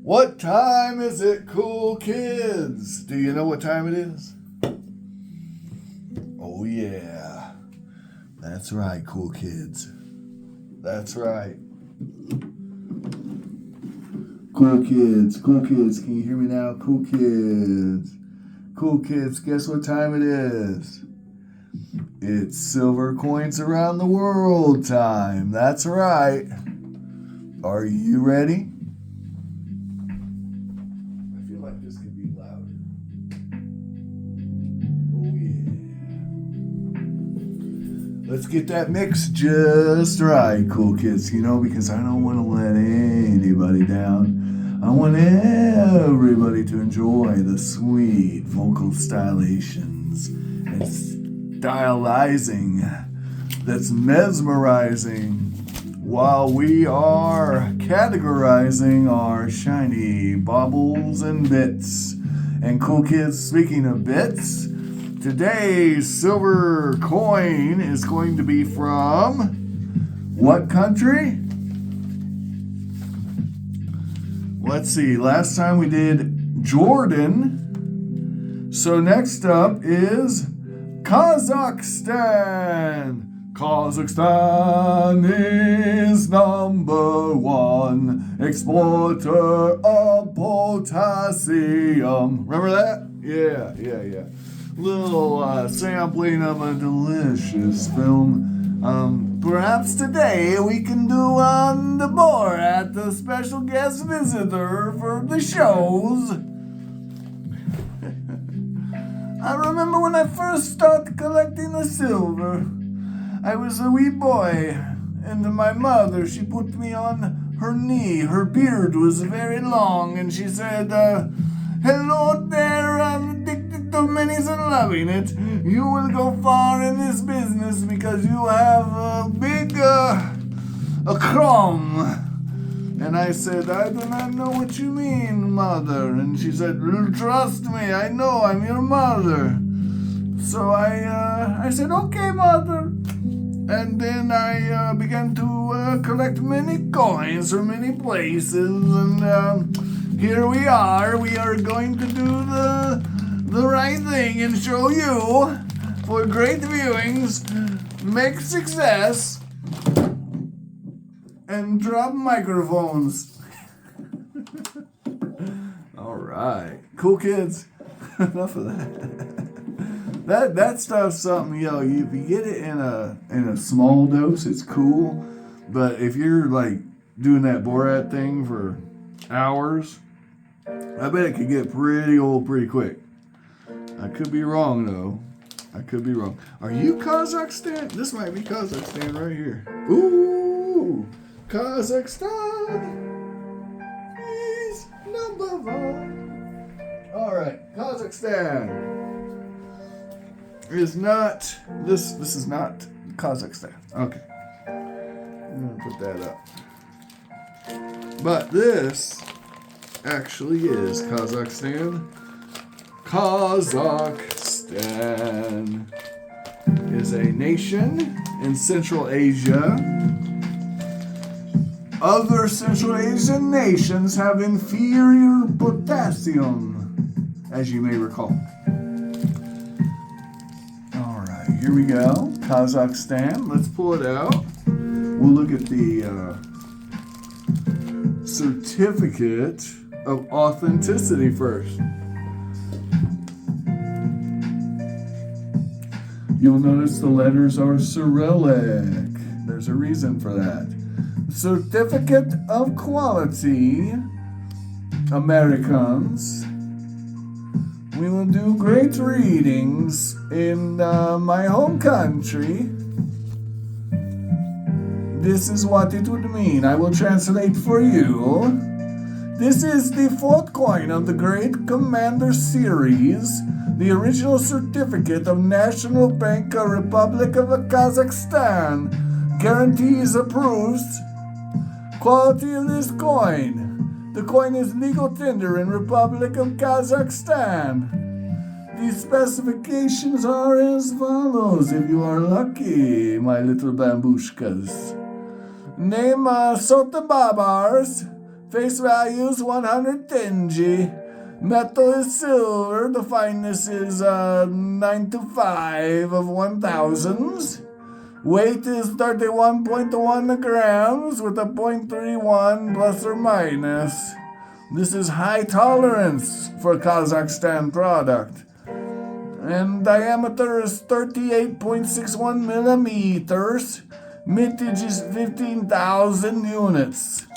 What time is it, cool kids? Do you know what time it is? Oh yeah. That's right, cool kids. That's right. Cool kids, can you hear me now? Cool kids, guess what time it is? It's silver coins around the world time. That's right. Are you ready? I feel like this could be louder. Oh yeah. Let's get that mix just right, cool kids, because I don't want to let anybody down. I want everybody to enjoy the sweet vocal stylations and stylizing that's mesmerizing while we are categorizing our shiny baubles and bits. And cool kids, speaking of bits, today's silver coin is going to be from what country? Let's see, last time we did Jordan. So next up is Kazakhstan. Kazakhstan is number one exporter of potassium. Remember that? Yeah. Little sampling of a delicious film. Perhaps today we can do on the Borat, the special guest visitor for the shows. I remember when I first started collecting the silver. I was a wee boy, and my mother, she put me on her knee. Her beard was very long, and she said, "Hello there, I'm addicted to minis and loving it. You will go far in this business because you have a big, a crumb." And I said, "I do not know what you mean, mother." And she said, "Trust me, I know, I'm your mother." So I said, "Okay, mother." And then I began to collect many coins from many places. And here we are. We are going to do the right thing and show you for great viewings, make success, and drop microphones. All right. Cool kids. Enough of that. That stuff's something, if you get it in a small dose, it's cool. But if you're like doing that Borat thing for hours, I bet it could get pretty old pretty quick. I could be wrong though. Are you Kazakhstan? This might be Kazakhstan right here. Ooh, Kazakhstan is number one. All right, Kazakhstan is not this. This is not Kazakhstan. Okay, I'm gonna put that up. But this actually is Kazakhstan. Kazakhstan is a nation in Central Asia. Other Central Asian nations have inferior potassium, as you may recall. All right, here we go. Kazakhstan. Let's pull it out. We'll look at the certificate of authenticity first. You'll notice the letters are Cyrillic. There's a reason for that. Certificate of Quality, Americans. We will do great readings in my home country. This is what it would mean. I will translate for you. This is the fourth coin of the Great Commander series, the original certificate of National Bank of Republic of Kazakhstan. Guarantees approves quality of this coin. The coin is legal tender in Republic of Kazakhstan. The specifications are as follows, if you are lucky, my little bambushkas. Name Sota Babars, Face value is 100 tenji. Metal is silver. The fineness is 95 of 1000s. Weight is 31.1 grams with a 0.31 plus or minus. This is high tolerance for Kazakhstan product. And diameter is 38.61 millimeters. Mintage is 15,000 units.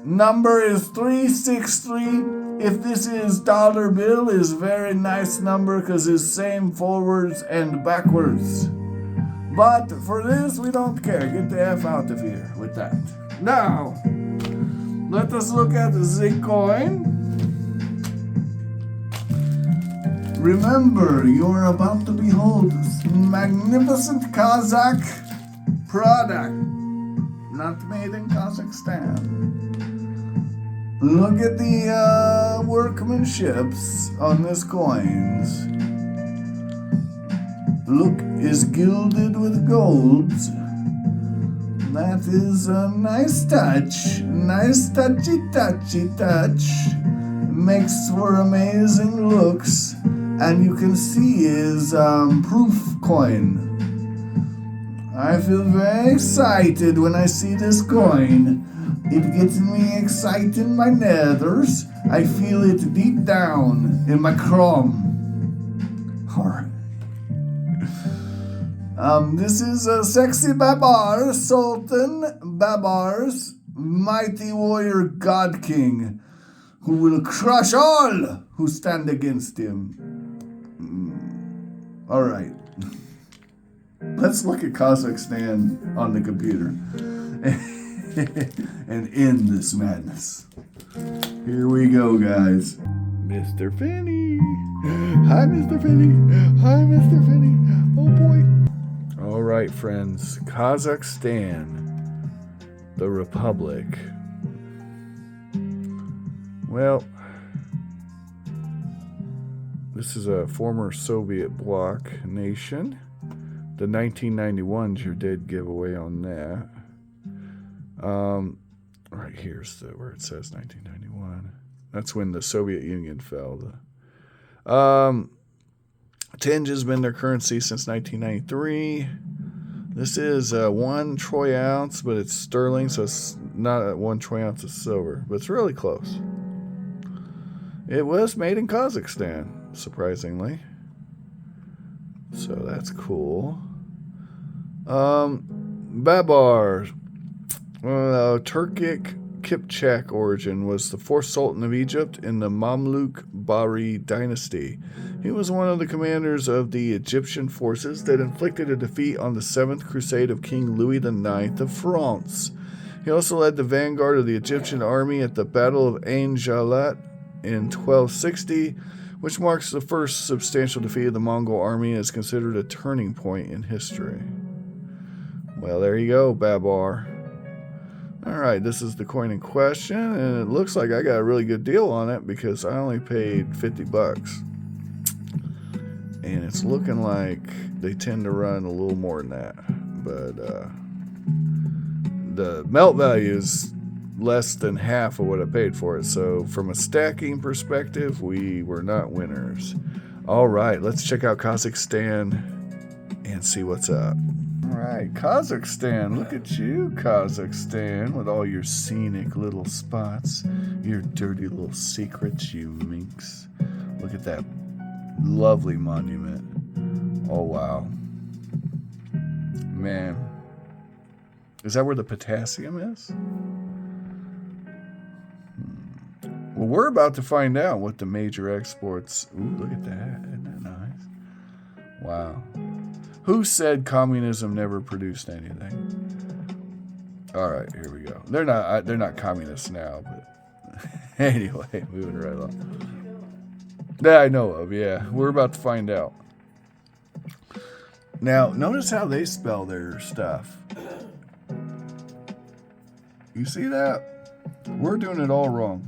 Number is 363. If this is dollar bill, is very nice number because it's same forwards and backwards. But for this, we don't care. Get the F out of here with that. Now, let us look at the coin. Remember, you're about to behold magnificent Kazakh product, not made in Kazakhstan. Look at the workmanships on this coins. Look is gilded with golds. That is a nice touch. Nice touchy touch. Makes for amazing looks. And you can see is proof coin. I feel very excited when I see this coin. It gets me excited in my nethers. I feel it deep down in my chrome. Alright. This is a sexy Babar, Sultan Babar's mighty warrior god king, who will crush all who stand against him. Alright. Let's look at Kazakhstan on the computer and end this madness. Here we go, guys. Mr. Finney. Hi, Mr. Finney. Hi, Mr. Finney. Oh, boy. All right, friends. Kazakhstan, the Republic. Well, this is a former Soviet bloc nation. The 1991's your dead giveaway on that. Right here's where it says 1991. That's when the Soviet Union fell. Tenge has been their currency since 1993. This is 1 troy ounce, but it's sterling, so it's not 1 troy ounce of silver, but it's really close. It was made in Kazakhstan, surprisingly. So that's cool. Babar, Turkic Kipchak origin, was the 4th Sultan of Egypt in the Mamluk Bahri dynasty. He was one of the commanders of the Egyptian forces that inflicted a defeat on the 7th Crusade of King Louis IX of France. He also led the vanguard of the Egyptian army at the Battle of Ain Jalut in 1260, which marks the first substantial defeat of the Mongol army and is considered a turning point in history. Well, there you go, Babar. Alright, this is the coin in question, and it looks like I got a really good deal on it because I only paid $50. And it's looking like they tend to run a little more than that. But the melt value is less than half of what I paid for it. So from a stacking perspective, we were not winners. Alright, let's check out Kazakhstan and see what's up. Alright, Kazakhstan. Look at you, Kazakhstan, with all your scenic little spots, your dirty little secrets, you minx. Look at that lovely monument. Oh, wow. Man. Is that where the potassium is? Well, we're about to find out what the major exports... Ooh, look at that. Isn't that nice? Wow. Who said communism never produced anything? All right, here we go. They're not communists now, but anyway, moving right along. That I know of, yeah. We're about to find out. Now, notice how they spell their stuff. You see that? We're doing it all wrong.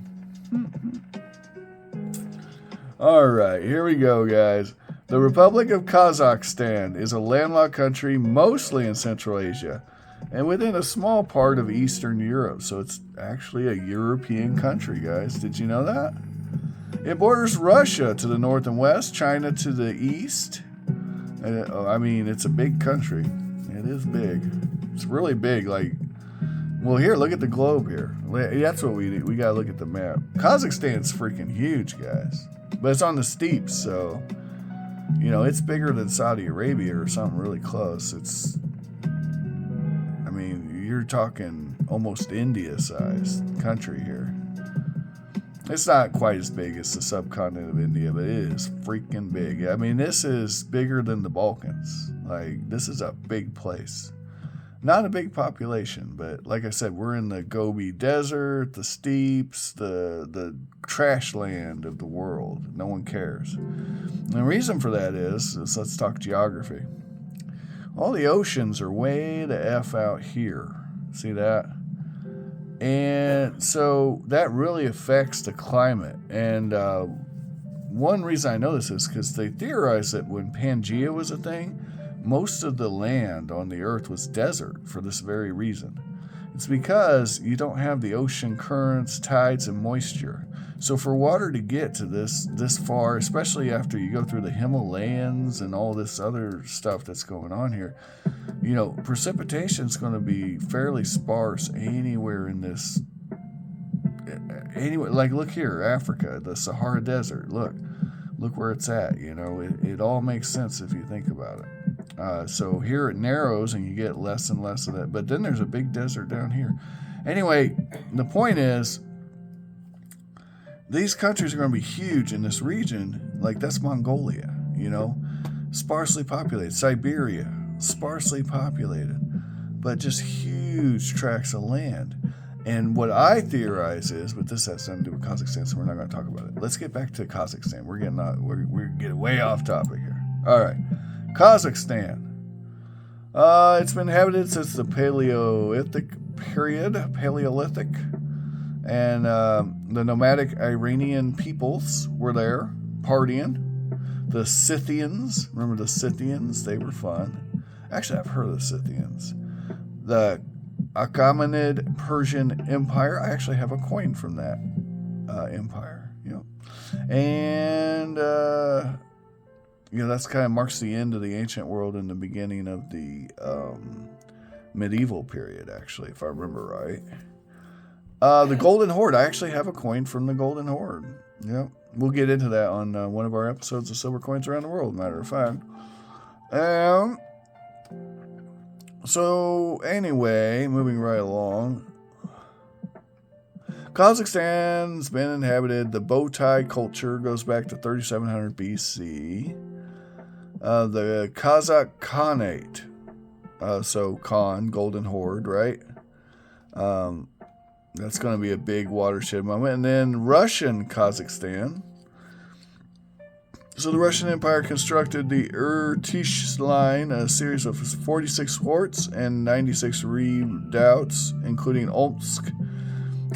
All right, here we go, guys. The Republic of Kazakhstan is a landlocked country mostly in Central Asia. and within a small part of Eastern Europe. So it's actually a European country, guys. Did you know that? It borders Russia to the north and west, China to the east. I mean, it's a big country. It is big. It's really big. Like, well, here, look at the globe here. That's what we need. We got to look at the map. Kazakhstan's freaking huge, guys. But it's on the steeps, so, you know, it's bigger than Saudi Arabia or something really close. It's, I mean, you're talking almost India-sized country here. It's not quite as big as the subcontinent of India, but it is freaking big. I mean, this is bigger than the Balkans. Like, this is a big place. Not a big population, but like I said, we're in the Gobi Desert, the steeps, the trash land of the world. No one cares. And the reason for that is let's talk geography. All the oceans are way the F out here. See that? And so that really affects the climate. And one reason I know this is because they theorized that when Pangea was a thing, most of the land on the earth was desert for this very reason. It's because you don't have the ocean currents, tides, and moisture. So for water to get to this far, especially after you go through the Himalayas and all this other stuff that's going on here, you know, precipitation is going to be fairly sparse anywhere in this. Anyway, like look here, Africa, the Sahara Desert. Look where it's at. You know, it all makes sense if you think about it. So here it narrows and you get less and less of that. But then there's a big desert down here. Anyway, the point is, these countries are going to be huge in this region. Like that's Mongolia, you know, sparsely populated. Siberia, sparsely populated, but just huge tracts of land. And what I theorize is, but this has something to do with Kazakhstan, so we're not going to talk about it. Let's get back to Kazakhstan. We're getting way off topic here. All right. Kazakhstan. It's been inhabited since the Paleolithic period, and the nomadic Iranian peoples were there partying. The Scythians, remember the Scythians? They were fun. Actually, I've heard of the Scythians. The Achaemenid Persian Empire. I actually have a coin from that empire. You know, and that's kind of marks the end of the ancient world and the beginning of the medieval period, actually, if I remember right. The Golden Horde. I actually have a coin from the Golden Horde. Yep. We'll get into that on one of our episodes of Silver Coins Around the World, matter of fact. So, anyway, moving right along. Kazakhstan's been inhabited. The bow tie culture goes back to 3700 BC. The Kazakh Khanate, so Khan, Golden Horde, right? That's going to be a big watershed moment. And then Russian Kazakhstan. So the Russian Empire constructed the Irtish Line, a series of 46 forts and 96 redoubts, including Omsk.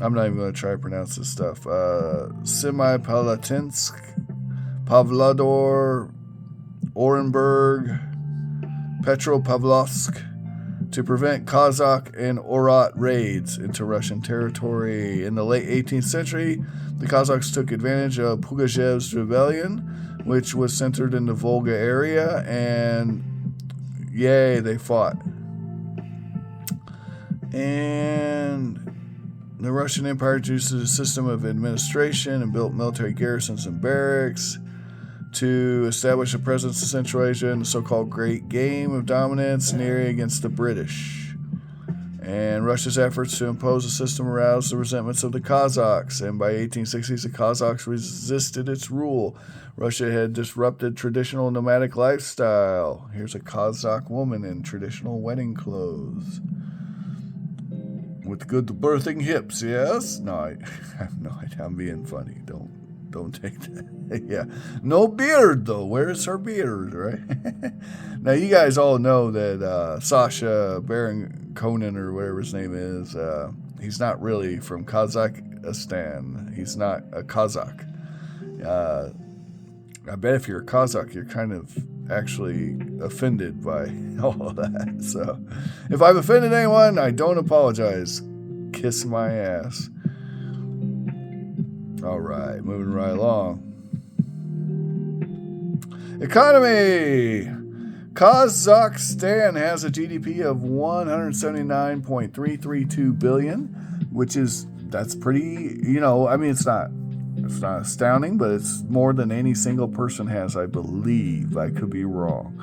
I'm not even going to try to pronounce this stuff. Semipalatinsk, Pavlodar, Orenburg, Petropavlovsk, to prevent Kazakh and Oirat raids into Russian territory. In the late 18th century, the Kazakhs took advantage of Pugachev's rebellion, which was centered in the Volga area, and yay, they fought. And the Russian Empire introduced a system of administration and built military garrisons and barracks to establish a presence in Central Asia in the so-called Great Game of Dominance in the area against the British. And Russia's efforts to impose a system aroused the resentments of the Kazakhs, and by 1860s the Kazakhs resisted its rule. Russia had disrupted traditional nomadic lifestyle. Here's a Kazakh woman in traditional wedding clothes. With good birthing hips, yes? No, I have no idea. I'm being funny. Don't take that. Yeah. No beard, though. Where's her beard, right? Now, you guys all know that Sasha Baron Cohen, or whatever his name is, he's not really from Kazakhstan. He's not a Kazakh. I bet if you're a Kazakh, you're kind of actually offended by all of that. So if I've offended anyone, I don't apologize. Kiss my ass. All right, moving right along. Economy. Kazakhstan has a GDP of 179.332 billion, which that's pretty, I mean, it's not astounding, but it's more than any single person has, I believe. I could be wrong.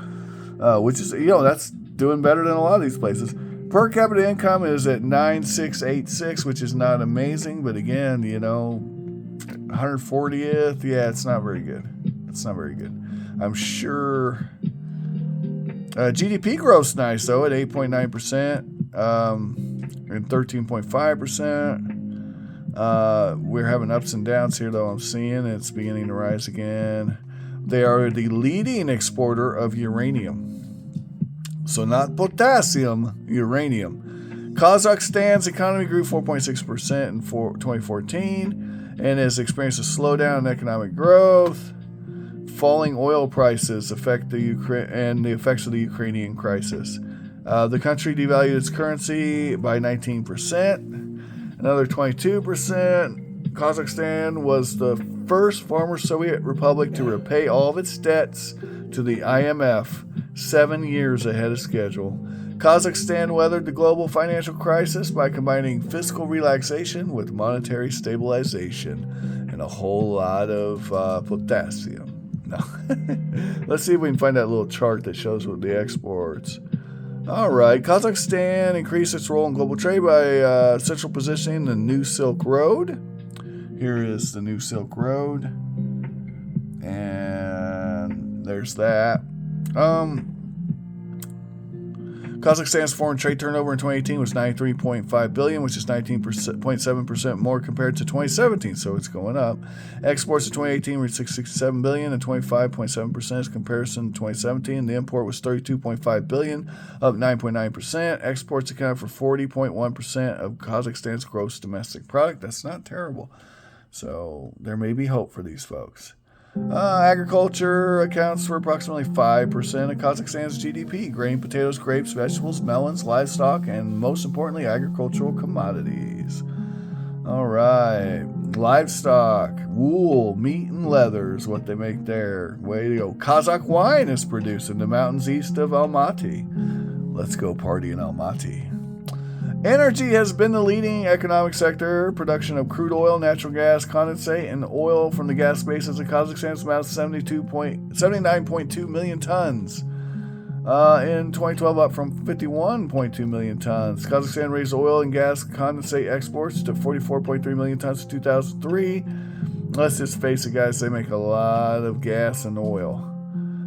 Which is, that's doing better than a lot of these places. Per capita income is at 9,686, which is not amazing, but again, 140th, yeah, it's not very good. It's not very good. I'm sure GDP growth's nice, though, at 8.9% and 13.5%. We're having ups and downs here, though, I'm seeing. It's beginning to rise again. They are the leading exporter of uranium. So not potassium, uranium. Kazakhstan's economy grew 4.6% in 2014 and has experienced a slowdown in economic growth. Falling oil prices affect the effects of the Ukrainian crisis. The country devalued its currency by 19%, another 22%. Kazakhstan was the first former Soviet republic to repay all of its debts to the IMF 7 years ahead of schedule. Kazakhstan weathered the global financial crisis by combining fiscal relaxation with monetary stabilization and a whole lot of potassium. No. Let's see if we can find that little chart that shows what the exports. All right. Kazakhstan increased its role in global trade by central positioning the New Silk Road. Here is the New Silk Road. And there's that. Kazakhstan's foreign trade turnover in 2018 was $93.5 billion, which is 19.7% more compared to 2017, so it's going up. Exports in 2018 were $667 billion and 25.7% as comparison to 2017. The import was $32.5 billion, up 9.9%. Exports account for 40.1% of Kazakhstan's gross domestic product. That's not terrible. So there may be hope for these folks. Agriculture accounts for approximately 5% of Kazakhstan's GDP. Grain, potatoes, grapes, vegetables, melons, livestock, and most importantly, agricultural commodities. All right. Livestock, wool, meat, and leather is what they make there. Way to go. Kazakh wine is produced in the mountains east of Almaty. Let's go party in Almaty. Energy has been the leading economic sector. Production of crude oil, natural gas, condensate, and oil from the gas basins in Kazakhstan is about 79.2 million tons. In 2012, up from 51.2 million tons. Kazakhstan raised oil and gas condensate exports to 44.3 million tons in 2003. Let's just face it, guys, they make a lot of gas and oil.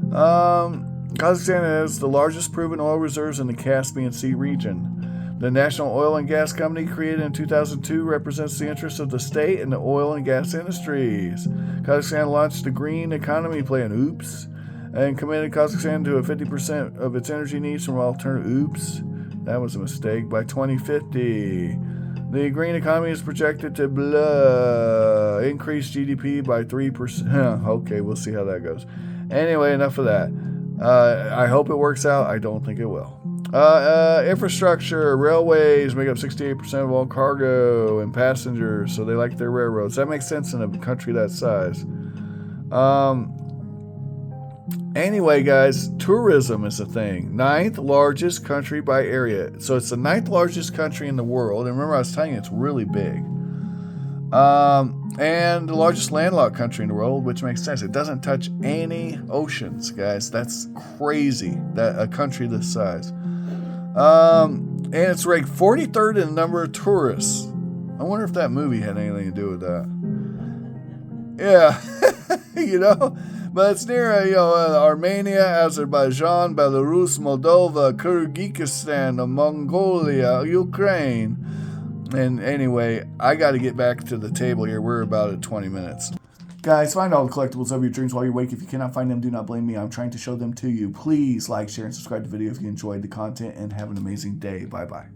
Kazakhstan has the largest proven oil reserves in the Caspian Sea region. The National Oil and Gas Company, created in 2002, represents the interests of the state in the oil and gas industries. Kazakhstan launched the Green Economy Plan, and committed Kazakhstan to a 50% of its energy needs from alternative, that was a mistake, by 2050. The green economy is projected to increase GDP by 3%. Okay, we'll see how that goes. Anyway, enough of that. I hope it works out. I don't think it will. Infrastructure, railways make up 68% of all cargo and passengers, so they like their railroads. That makes sense in a country that size. Anyway, guys, tourism is a thing. 9th largest country by area. So it's the 9th largest country in the world. And remember, I was telling you, it's really big. And the largest landlocked country in the world, which makes sense. It doesn't touch any oceans, guys. That's crazy, that a country this size. And it's ranked 43rd in the number of tourists. I wonder if that movie had anything to do with that. Yeah, But it's near, Armenia, Azerbaijan, Belarus, Moldova, Kyrgyzstan, Mongolia, Ukraine. And anyway, I got to get back to the table here. We're about at 20 minutes. Guys, find all the collectibles of your dreams while you're awake. If you cannot find them, do not blame me. I'm trying to show them to you. Please like, share, and subscribe to the video if you enjoyed the content, and have an amazing day. Bye-bye.